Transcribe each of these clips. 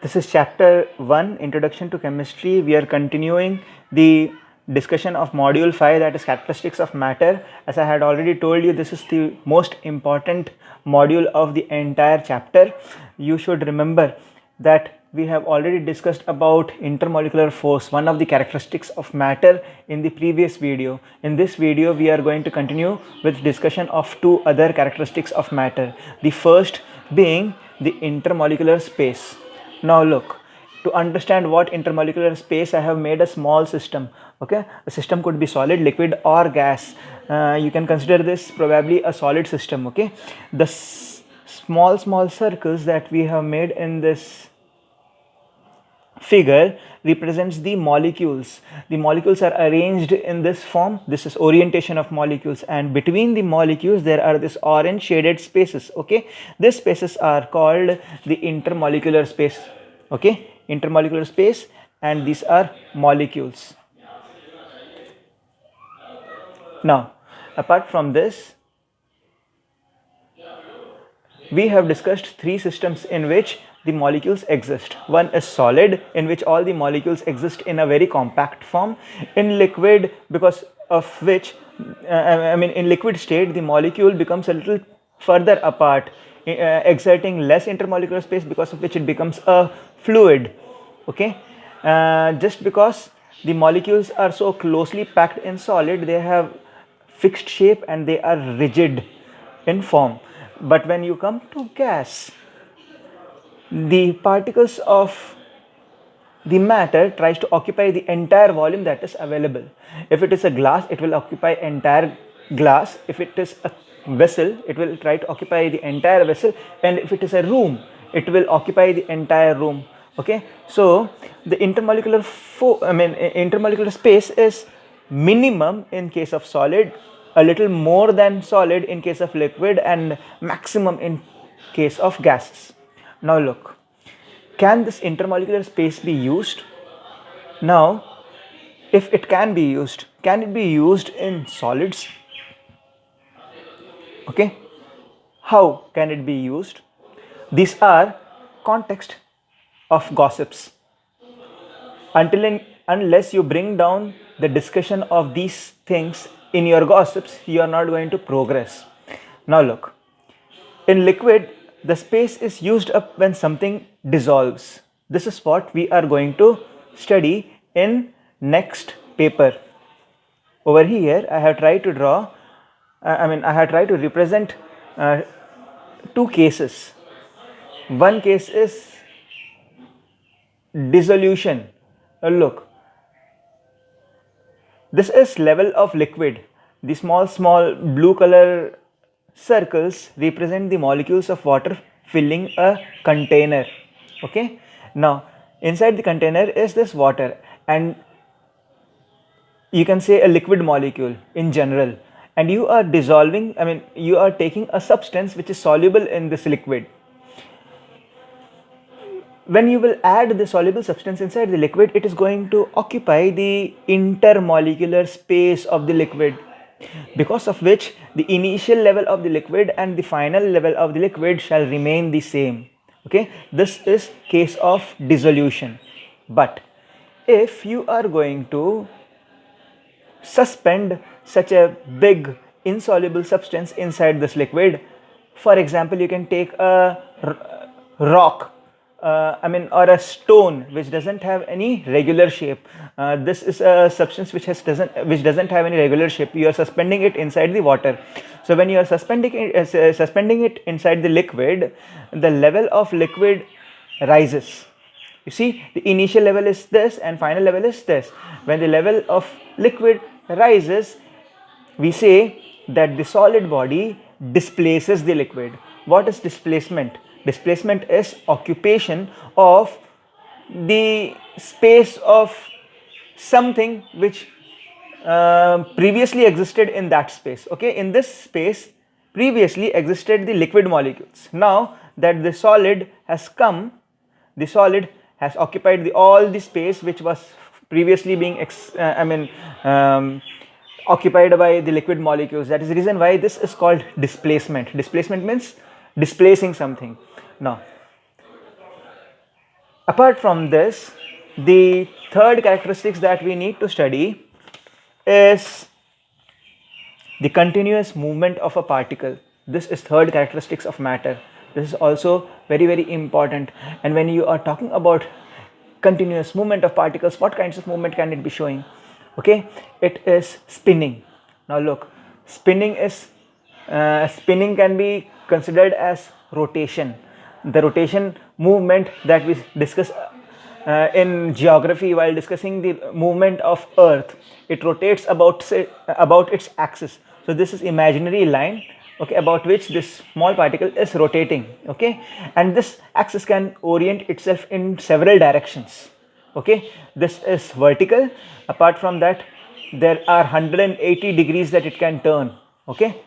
This is chapter 1, Introduction to Chemistry. We are continuing the discussion of module 5, that is characteristics of matter. As I had already told you, this is the most important module of the entire chapter. You should remember that we have already discussed about intermolecular force, one of the characteristics of matter, in the previous video. In this video we are going to continue with discussion of two other characteristics of matter. The first being the intermolecular space. Now look, to understand what intermolecular space, I have made a small system. Okay, a system could be solid, liquid or gas. You can consider this probably a solid system. Okay, the small circles that we have made in this figure represents the molecules. The molecules are arranged in this form. This is orientation of molecules, and between the molecules there are this orange shaded spaces. Okay, these spaces are called the intermolecular space. Okay, intermolecular space, and these are molecules. Now apart from this, we have discussed three systems in which the molecules exist. One is solid, in which all the molecules exist in a very compact form. In liquid, because of which in liquid state the molecule becomes a little further apart, exerting less intermolecular space, because of which it becomes a fluid. Okay, just because the molecules are so closely packed in solid, they have fixed shape and they are rigid in form. But when you come to gas, the particles of the matter tries to occupy the entire volume that is available. If it is a glass, it will occupy entire glass. If it is a vessel, it will try to occupy the entire vessel, and if it is a room, it will occupy the entire room. Okay, so the intermolecular intermolecular space is minimum in case of solid, a little more than solid in case of liquid, and maximum in case of gases. Now look, can this intermolecular space be used? Now, if it can be used, can it be used in solids? Okay, how can it be used? These are context of gossips. Unless you bring down the discussion of these things in your gossips, you are not going to progress. Now look, in liquid, the space is used up when something dissolves. This is what we are going to study in next paper. Over here I have tried to draw, I have tried to represent two cases. One case is dissolution. Look, this is level of liquid. The small blue color circles represent the molecules of water filling a container. Okay, now inside the container is this water, and you can say a liquid molecule in general, and you are dissolving, you are taking a substance which is soluble in this liquid. When you will add the soluble substance inside the liquid, it is going to occupy the intermolecular space of the liquid, because of which the initial level of the liquid and the final level of the liquid shall remain the same. Okay, this is case of dissolution. But if you are going to suspend such a big insoluble substance inside this liquid, for example, you can take a rock, or a stone which doesn't have any regular shape. This is a substance which doesn't have any regular shape. You are suspending it inside the water. So when you are suspending it inside the liquid, the level of liquid rises. You see, the initial level is this and final level is this. When the level of liquid rises, we say that the solid body displaces the liquid. What is displacement? Displacement is occupation of the space of something which previously existed in that space. Okay, in this space previously existed the liquid molecules. Now that the solid has come, the solid has occupied all the space which was previously being occupied by the liquid molecules. That is the reason why this is called displacement. Displacement means displacing something. Now Apart from this, the third characteristics that we need to study is the continuous movement of a particle. This is third characteristics of matter. This is also very important. And when you are talking about continuous movement of particles, what kinds of movement can it be showing? Okay, it is spinning. Now look, spinning can be considered as rotation. The rotation movement that we discuss in geography while discussing the movement of Earth, it rotates about its axis. So this is imaginary line, okay, about which this small particle is rotating, okay, and this axis can orient itself in several directions, okay. This is vertical. Apart from that, there are 180 degrees that it can turn, okay.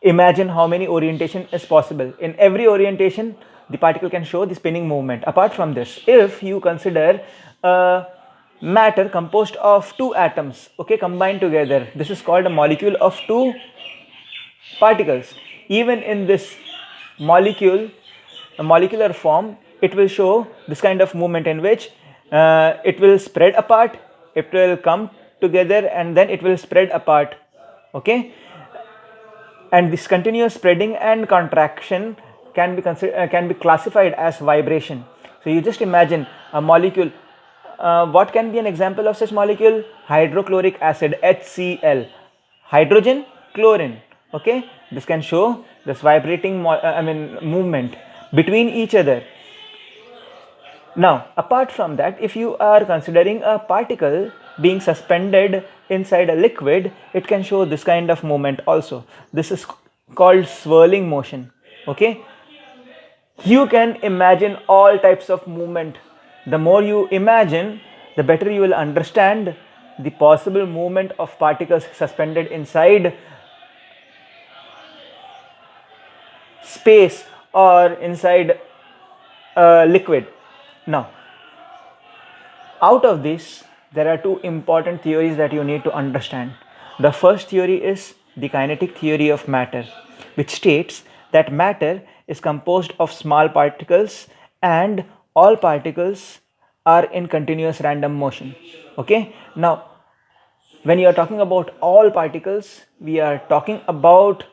Imagine how many orientation is possible. In every orientation, the particle can show the spinning movement. Apart from this, if you consider matter composed of two atoms, okay, combined together, this is called a molecule of two particles. Even in this molecular form, it will show this kind of movement in which it will spread apart, it will come together, and then it will spread apart, okay. And this continuous spreading and contraction can be classified as vibration. So you just imagine a molecule. What can be an example of such molecule? Hydrochloric acid, HCl, hydrogen, chlorine, okay. This can show this vibrating movement between each other. Now, apart from that, if you are considering a particle being suspended inside a liquid, it can show this kind of movement also. This is called swirling motion, okay. You can imagine all types of movement. The more you imagine, the better you will understand the possible movement of particles suspended inside space or inside a liquid. Now, out of this, there are two important theories that you need to understand. The first theory is the kinetic theory of matter, which states that matter is composed of small particles and all particles are in continuous random motion, okay. Now, when you are talking about all particles, we are talking about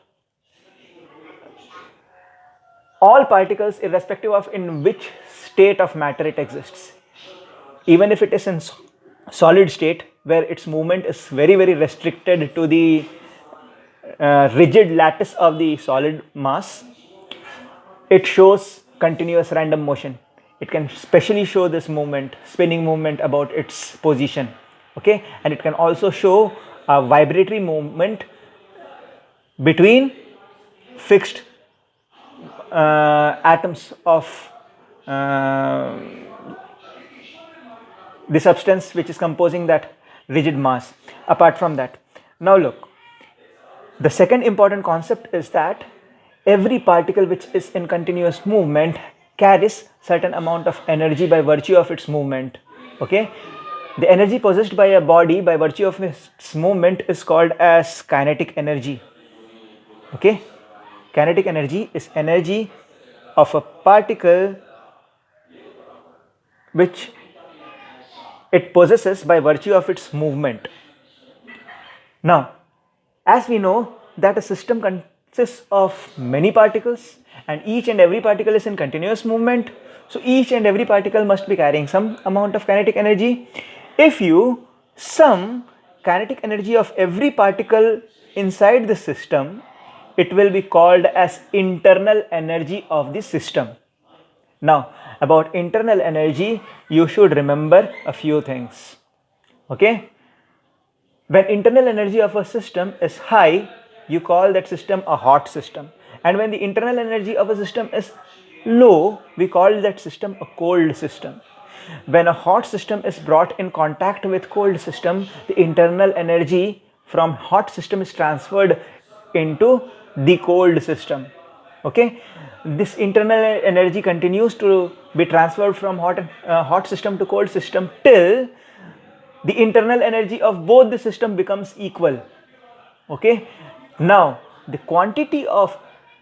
all particles irrespective of in which state of matter it exists. Even if it is in solid state where its movement is very restricted to the rigid lattice of the solid mass, it shows continuous random motion. It can specially show this movement, spinning movement about its position, okay. And it can also show a vibratory movement between fixed atoms of the substance which is composing that rigid mass. Apart from that, now look, the second important concept is that every particle which is in continuous movement carries certain amount of energy by virtue of its movement, okay. The energy possessed by a body by virtue of its movement is called as kinetic energy, okay. Kinetic energy is energy of a particle which it possesses by virtue of its movement. Now, as we know that a system consists of many particles and each and every particle is in continuous movement, so each and every particle must be carrying some amount of kinetic energy. If you sum kinetic energy of every particle inside the system, it will be called as internal energy of the system. Now, about internal energy, you should remember a few things, okay. When internal energy of a system is high, you call that system a hot system, and when the internal energy of a system is low, we call that system a cold system. When a hot system is brought in contact with cold system, the internal energy from hot system is transferred into the cold system, okay. This internal energy continues to be transferred from hot system to cold system till the internal energy of both the system becomes equal, okay. Now, the quantity of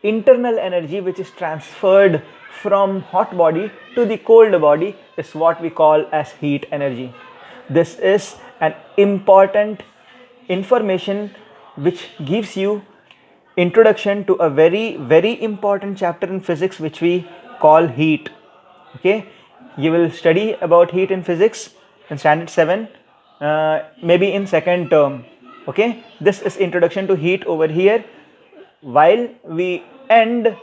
internal energy which is transferred from hot body to the cold body is what we call as heat energy. This is an important information which gives you introduction to a very important chapter in physics which we call heat. Okay, you will study about heat in physics in standard 7, maybe in second term. Okay, this is introduction to heat over here, while we end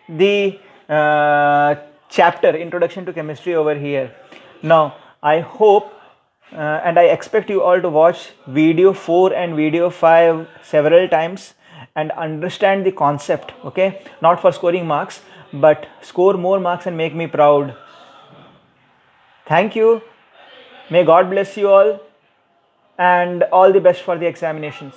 the chapter introduction to chemistry over here. Now I hope and I expect you all to watch video 4 and video 5 several times and understand the concept. Okay, not for scoring marks, but score more marks and make me proud. Thank you. May God bless you all, and all the best for the examinations.